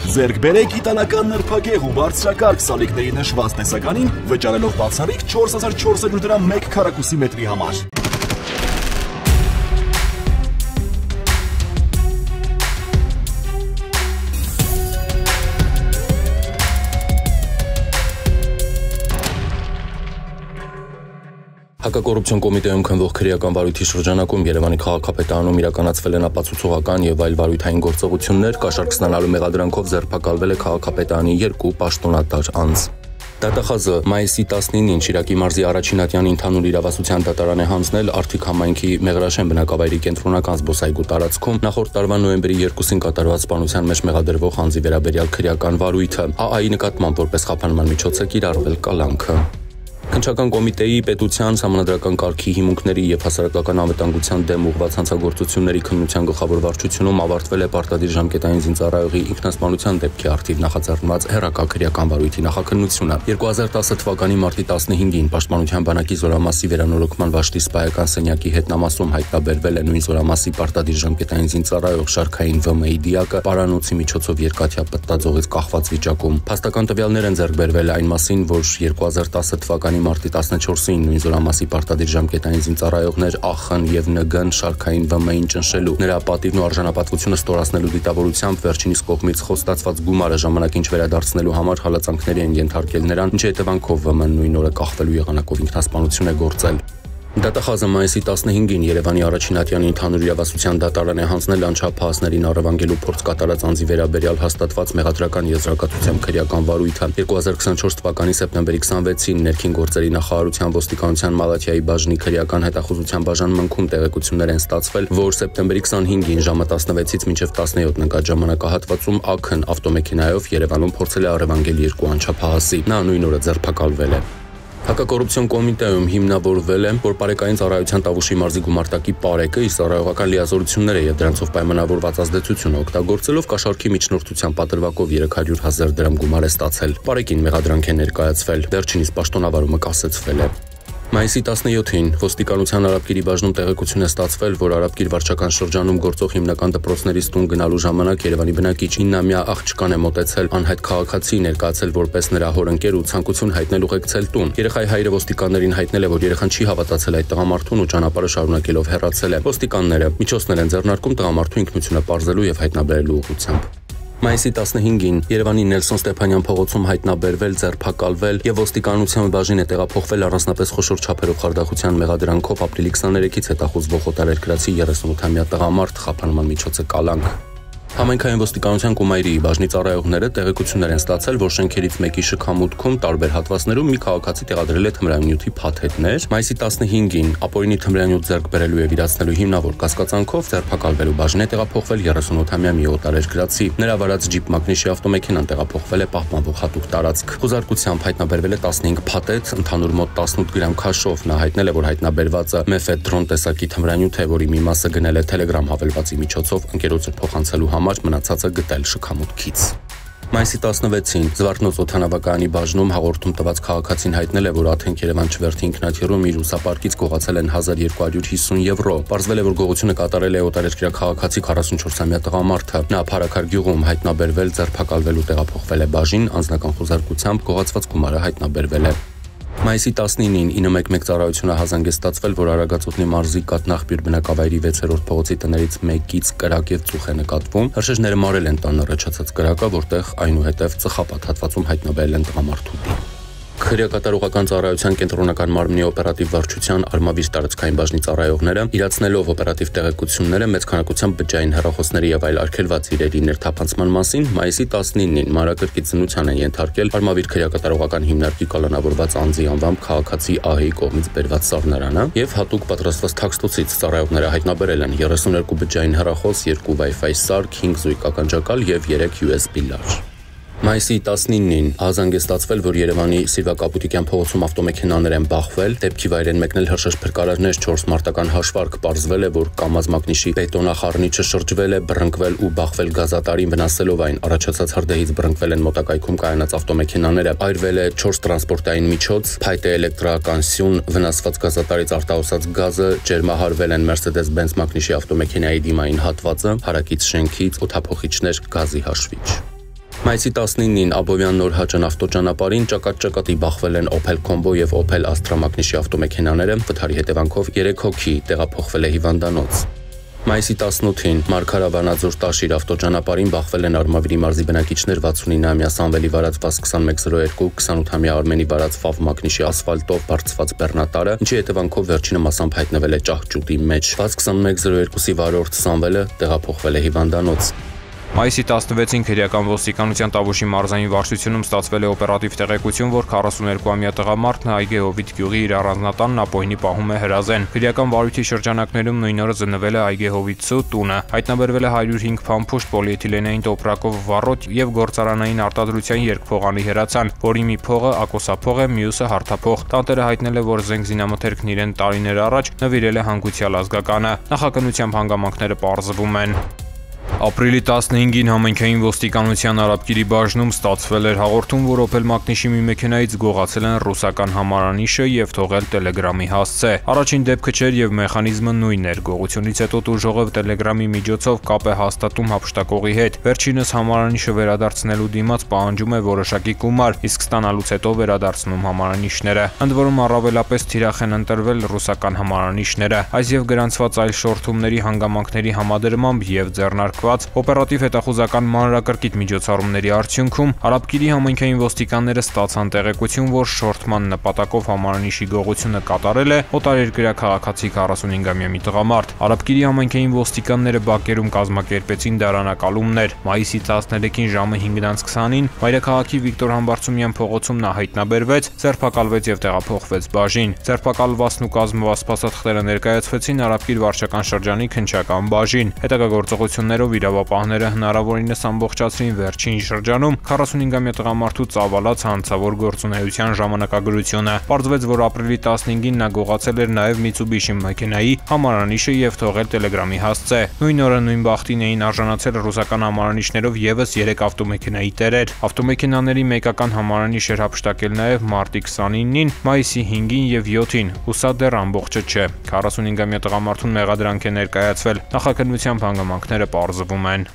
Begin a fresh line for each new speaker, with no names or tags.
Ձեռք բերեք իտալական նրբագեղ ու բարձրակարգ սալիկների նշված տեսականին, վճարելով բացառիկ 4400 դրամ 1 քառակուսի մետրի համար։
Հակակոռուպցիոն կոմիտեում քննվող քրեական վարույթի շրջանակում Երևանի քաղաքապետարանում իրականացվել են ապացուցողական եւ այլ վարույթային գործողություններ, կաշառք ստանալու մեղադրանքով ձերբակալվել է քաղաքապետարանի 2 պաշտոնատար անձ։ Դատախազը մայիսի 19-ին Շիրակի մարզի Առաջինատյանի ընդհանուր իրավասության դատարան է հանձնել Արթիկ համայնքի Մեղրաշեն բնակավայրի կենտրոնական զբոսայգու տարածքում նախորդ տարվա նոյեմբերի 2-ին կատարված սպանության մեջ մեղադրվող անձի վերաբերյալ քրեական վարույթը։ ԱԱ-ի նկատմամբ որպես խափանման միջոց է կիրառվել կալանքը։ Քննչական կոմիտեի պետության համանդրական կարգի հիմունքների եւ հասարակական անվտանգության դեմ ուղղված հանցագործությունների քննության գլխավոր վարչությունում ավարտվել է պարտադիր ժամկետային զինծառայողի ինքնասպանության դեպքի առթիվ նախաձեռնված հերակա-քրեական վարույթի նախաքննությունը 2010 թվականի մարտի 15-ին Պաշտպանության բանակի Զորամասի վերանորոգման վաշտի սպայական սենյակի հետնամասում հայտնաբերվել է նույն Զորամասի պարտադիր ժամկետային զինծառայող Շարքային ՎՄ-ի դիակը պարանոցի միջոցով երկաթյա պտտաձողից կախված վիճակում։ Փաստական տվյալներ են ձեռք բերվել այն մասին, որ 2010 թվականի մարտի 14-ին նույն Զորամասի պարտադիր ժամկետային զինծառայողներ ԱԽ-ն եւ ՆԳ-ն Շարքային ՎՄ-ին ճնշելու, նրա պատիվն ու արժանապատվությունը ստորացնելու դիտավորությամբ վերջինիս կողմից խոստացված գումարը ժամանակին չվերադարձնելու համար հալածանքների են ենթարկել նրան, ինչի հետևանքով ՎՄ-ն նույն օրը կախվելու եղանակով ինքնասպանություն է գործել։ Դատախազը մայիսի 15-ին Երևանի Առաջինատյանի ընդհանուր իրավասության դատարան է հանձնել անչափահասներին առևանգելու փորձ կատարած անձի վերաբերյալ հաստատված մեղադրական եզրակացությամբ քրեական վարույթը 2024 թվականի սեպտեմբերի 26-ին ներքին գործերի նախարարության ոստիկանության Մալաթիայի բաժնի քրեական հետախուզության բաժանմունքում տեղեկություններ են ստացվել, որ սեպտեմբերի 25-ին ժամը 16-ից մինչև 17 ընկած ժամանակահատվածում ԱՔ-ն ավտոմեքենայով Երևանում փորձել է առևանգել 2 անչափահասի։ Նա նույն օրը ձերբակալվել է։ Հակակոռուպցիոն կոմիտեում հիմնավորվել է, որ Պարեկային ծառայության Տավուշի մարզի գումարտակի Պարեկը իր ծառայողական լիազորությունները եւ դրանցով պայմանավորված ազդեցությունը օգտագործելով կաշառքի միջնորդության պատրվակով 300,000 դրամ գումար է ստացել։ Պարեկին մեղադրանք է ներկայացվել, վերջինիս պաշտոնավարումը կասեցվել է։ Մայիսի 17-ին ոստիկանության Արաբկիրի բաժնում տեղեկություն է ստացվել, որ Արաբկիր վարչական շրջանում գործող հիմնական դպրոցներից տուն գնալու ժամանակ Երևանի բնակիչ 9-ամյա աղջկան է մոտեցել անհայտ քաղաքացի, ներկայացել որպես նրա հորընկեր ու ցանկություն հայտնել ուղեկցել տուն։ Երեխայի հայրը ոստիկաններին հայտնել է, որ երեխան չի հավատացել այդ տղամարդուն ու ճանապարհը շարունակելով հեռացել է։ Ոստիկանները միջոցներ են ձեռնարկում տղամարդու ինքնությունը պարզելու եւ հայտնաբերելու ուղղությամբ։ Մայիսի 15-ին Երևանի Նելսոն Ստեփանյան փողոցում հայտնաբերվել, ձերբակալվել եւ ոստիկանության բաժին է տեղափոխվել առանձնապես խոշոր չափերով խարդախության մեղադրանքով ապրիլի 23-ից հետախուզվող օտարերկրացի 38-ամյա տղամարդ խափանման միջոցը կալանք։ Համայնքային ոստիկանության Կումայրի բաժնի ծառայողները տեղեկություններ են ստացել, որ շենքերից մեկի շքամուտքում տարբեր հատվածներում մի քաղաքացի տեղադրել է թմրանյութի փաթեթներ։ Մայիսի 15-ին ապօրինի թմրանյութ ձեռք բերելու եւ իրացնելու հիմնավոր կասկածանքով ձերբակալվելու բաժին է տեղափոխվել 38-ամյա մի օտարերկրացի։ Նրա վարած ջիպ մագնիշի ավտոմեքենան տեղափոխվել է պահպանվող հատուկ տարածք։ Խոզարկությամբ հայտնաբերվել է 15 փաթեթ, ընդհանուր մոտ 18 գրամ քաշով։ Նա հայտնել է, որ հայտնաբերվածը մեֆեդրոն տեսակի թմրանյութ է, որի մի մասը գնել է Telegram հավելվածի միջոցով ընկերոջը փոխանցելու համար, մնացածը գտել շքամուտքից։ Մայիսի 16-ին Զվարթնոց օդանավակայանի բաժնում հաղորդում տված քաղաքացին հայտնել է, որ Աթենք-Երևան չվերթի ինքնաթիռում իր ուսապարկից գողացել են 1250 եվրո։ Պարզվել է, որ գողությունը կատարել է օտարերկրյա քաղաքացի 44-ամյա տղամարդը։ Նա Փարաքար գյուղում հայտնաբերվել, ձերբակալվել ու տեղափոխվել է բաժին, անձնական խոզարկությամբ գողացված գումարը հայտնաբերվել է։ Մայիսի 19-ին 911 ծառայությունը հազանգստացվել, որ Արագածոտնի մարզի Կատնախբյուր բնակավայրի 6-րդ փողոցի տներից մեկից կրակ եւ ծուխ է նկատվում։ Հրշեջները մարել են տան առաջացած կրակը, որտեղ այնուհետև ծխապատ հատվածում հայտնաբերել են տղամարդու դի։ Քրեակատարողական ծառայության կենտրոնական մարմնի օպերատիվ վարչության Արմավիր տարածքային բաժնի ծառայողները իրացնելով օպերատիվ տեղեկությունները մեծ քանակությամբ բջջային հեռախոսների եւ այլ արգելված իրերի ներթափանցման մասին մայիսի 19-ին մանրակրկիտ զննության են ենթարկել Արմավիր քրեակատարողական հիմնարկի կալանավորված անձի անվամբ քաղաքացի ԱՀ-ի կողմից բերված սառնարանը եւ հատուկ պատրաստված թաքստոցից ծառայողները հայտնաբերել են 32 բջջային հեռախոս, 2 Wi-Fi սարք, 5 զույգ ականջակալ եւ 3 USB լարժ։ Մայիսի 19-ին հազանգստացվել, որ Երևանի Սիլվա-Կապուտիկյան փողոցում ավտոմեքենաներ են բախվել, դեպքի վայր են մեկնել հրշեջ փրկարարներ, 4 մարտական հաշվարկ, պարզվել է, որ կամազ մագնիշի բետոնախառնիչը շրջվել է, բռնկվել ու բախվել գազատարին, վնասելով այն, առաջացած հրդեհից բռնկվել են մոտակայքում կայանած ավտոմեքենաները, այրվել է 4 տրանսպորտային միջոց, փայտ է էլեկտրական սյուն, վնասված գազատարից արտահոսած գազը, ջերմահարվել են Mercedes-Benz մագնիշի ավտոմեքենայի դիմային հատվածը, հարակից շենքից օդափոխիչներ, գազի հաշվիչ։ Մայիսի 19-ին Աբովյան նոր հաճան ավտոճանապարհին ճակատ-ճակատի բախվել են Opel Combo եւ Opel Astra մագնիշի ավտոմեքենաները, վթարի հետևանքով 3 հոգի տեղափոխվել է հիվանդանոց։ Մայիսի 18-ին Մարգարավանաձոր Տաշիր ավտոճանապարհին բախվել են Արմավիրի մարզի բնակիչներ 69-ամյա Սամվելի վարած 2102, 28-ամյա Արմենի վարած Ֆավ մագնիշի ասֆալտով բարձված բեռնատարը, ինչի հետևանքով վերջինը մասամբ հայտնվել է ճահճուտի մեջ։ 2102-ի վարորդ Սամվելը տեղափոխվել է հիվանդանոց։
Մայիսի 16-ին քրեական ոստիկանության Տավուշի մարզային վարչությունում ստացվել է օպերատիվ տեղեկություն, որ 42-ամյա տղամարդն Այգեհովիտ գյուղի իր առանձնատանն ապօրինի պահում է հրազեն։ Քրեական վարույթի շրջանակներում նույն օրը զննվել է Այգեհովիցու տունը։ Հայտնաբերվել է 105 փամփուշտ պոլիէթիլենային տոպրակով վառոդ եւ գործարանային արտադրության երկփողանի հրացան, որի մի փողը ակոսափող է, մյուսը հարթափող։ Տանտերը հայտնել է, որ զենք զինամթերքն իրեն տարիներ առաջ նվիրել է հանգուցյալ ազգականը։ Նախաքննությամբ հանգամանքները պարզվում են։ Ապրիլի 15-ին համայնքային ոստիկանության Արաբկիրի բաժնում ստացվել էր հաղորդում, որ Opel մագնիշի մի մեքենայից գողացել են ռուսական համարանիշը եւ թողել Telegram-ի հասցե։ Առաջին դեպքը չէր եւ մեխանիզմը նույնն էր։ Գողությունից հետո տուժողը Telegram-ի միջոցով կապ է հաստատում հափշտակողի հետ։ Վերջինս համարանիշը վերադարձնելու դիմաց պահանջում է որոշակի գումար, իսկ ստանալուց հետո վերադարձնում համարանիշները։ Ընդ որում առավելապես թիրախ են ընտրվել ռուսական համարանիշները։ Այս եւ գրանցված այլ շորթումների հանգամանքների համադրմամբ եւ ձեռնարկված օպերատիվ հետախուզական մանրակրկիտ միջոցառումների արդյունքում Արաբկիրի համայնքային ոստիկանները ստացան տեղեկություն, որ շորթման նպատակով համարանիշի գողությունը կատարել է օտարերկրյա քաղաքացի 45-ամյա մի տղամարդ։ Արաբկիրի համայնքային ոստիկանները բակերում կազմակերպեցին դարանակալումներ։ Մայիսի 13-ին ժամը 5:20-ին Մայրաքաղաքի Վիկտոր Համբարձումյան փողոցում նա հայտնաբերվեց, ձերբակալվեց եւ տեղափոխվեց բաժին։ Ձերբակալվածն ու կազմված փաստաթղթերը ներկայացվեցին Արաբկիր վարչական շրջանի քննչական բաժին։ Հետագա գործողություններով իրավապահները հնարավորինս ամբողջացրին վերջին շրջանում 45-ամյա տղամարդու ծավալած հանցավոր գործունեության ժամանակագրությունը։ Պարզվեց, որ ապրիլի 15-ին նա գողացել էր նաև Mitsubishi մեքենայի համարանիշը եւ թողել Telegram-ի հասցե։ Նույն օրը նույն բախտին էին արժանացել ռուսական համարանիշներով եւս 3 ավտոմեքենայի տերեր։ Ավտոմեքենաների մեկական համարանիշ էր հափշտակել նաև մարտի 29-ին, մայիսի 5-ին եւ 7-ին, ու սա դեռ ամբողջը չէ։ 45-ամյա տղամարդուն մեղադրանք է ներկայացվել։ Նախաքննությամբ հանգամանքները պարզվում են։